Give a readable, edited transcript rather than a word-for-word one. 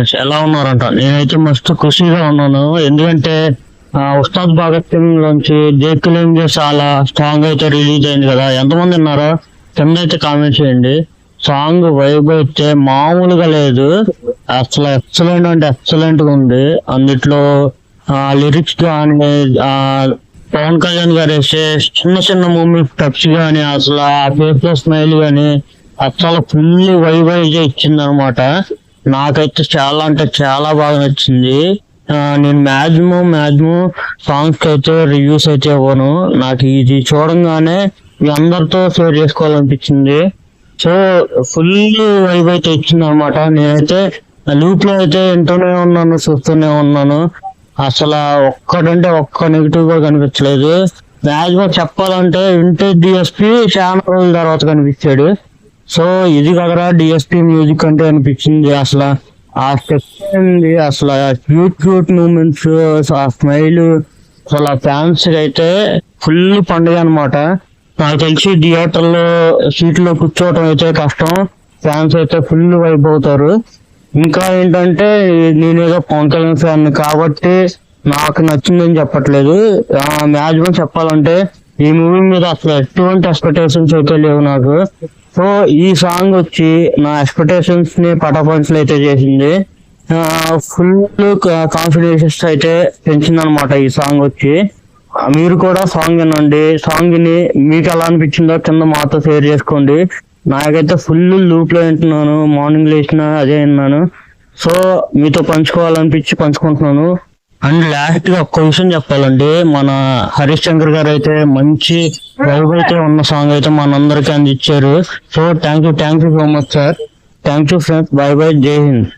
ఎలా ఉన్నారంట? నేనైతే మస్తు ఖుషిగా ఉన్నాను. ఎందుకంటే ఉస్తాద్ భగత్ సింగ్ లోంచి దేక్కులేంగే చాలా సాంగ్ అయితే రిలీజ్ అయింది కదా. ఎంతమంది ఉన్నారో కింద అయితే కామెంట్ చేయండి. సాంగ్ వైబ్ అయితే మామూలుగా లేదు. అసలు ఎక్సలెంట్ అంటే ఎక్సలెంట్ గా ఉంది. అందుట్లో లిరిక్స్ కానీ పవన్ కళ్యాణ్ గారు వేసే చిన్న చిన్న మూమెంట్ టచ్ కానీ అసలు ఆ ఫేస్ లో స్మైల్ కానీ అసలు ఫుల్ వైబ్ అయితే ఇచ్చింది అనమాట. నాకైతే చాలా అంటే చాలా బాగా నచ్చింది. నేను మాక్సిమం సాంగ్స్ కి అయితే రివ్యూస్ అయితే ఇవ్వను. నాకు ఇది చూడంగానే మీ అందరితో షేర్ చేసుకోవాలనిపించింది. సో ఫుల్ వైబ్ అయితే ఇచ్చింది అనమాట. నేనైతే లూప్ లో అయితే వింటూనే ఉన్నాను, చూస్తూనే ఉన్నాను. అసలు ఒక్కడంటే ఒక్క నెగిటివ్ కూడా కనిపించలేదు. మాక్సిమం చెప్పాలంటే వింటేజ్ డిఎస్పి చాలా రోజుల తర్వాత కనిపించాడు. సో ఇది కదరా డిఎస్పి మ్యూజిక్ అంటే అనిపించింది. అసలు ఆ స్టెప్ ఏంది, అసలు క్యూట్ మూమెంట్స్, ఆ స్మైల్, అసలు ఆ ఫ్యాన్స్ అయితే ఫుల్ పండుగ అనమాట. నాకు తెలిసి థియేటర్ లో సీట్లో కూర్చోవటం అయితే కష్టం. ఫ్యాన్స్ అయితే ఫుల్ వైబ్ అవుతారు. ఇంకా ఏంటంటే నేనేదో పవన్ కళ్యాణ్ ఫ్యాన్ కాబట్టి నాకు నచ్చిందని చెప్పట్లేదు. మాక్సిమం చెప్పాలంటే ఈ మూవీ మీద అసలు ఎటువంటి ఎక్స్పెక్టేషన్స్ అయితే లేవు నాకు. సో ఈ సాంగ్ వచ్చి నా ఎక్స్పెక్టేషన్స్ ని పటాపంచలు అయితే చేసింది. ఫుల్ కాన్ఫిడెన్స్ అయితే పెంచింది అనమాట ఈ సాంగ్ వచ్చి. మీరు కూడా సాంగ్ వినండి. సాంగ్ ని మీకు ఎలా అనిపించిందో కింద మాతో షేర్ చేసుకోండి. నాకైతే ఫుల్ లూప్ లో వింటున్నాను. మార్నింగ్ లేచిన అదే విన్నాను. సో మీతో పంచుకోవాలనిపించి పంచుకుంటున్నాను. అండ్ లాస్ట్ గా ఒక్క విషయం చెప్పాలండి, మన హరీష్ శంకర్ గారు అయితే మంచి వైబ్ అయితే ఉన్న సాంగ్ అయితే మనందరికీ అందించారు. So thank you so much sir. Thank you friends. By by. జై హింద్.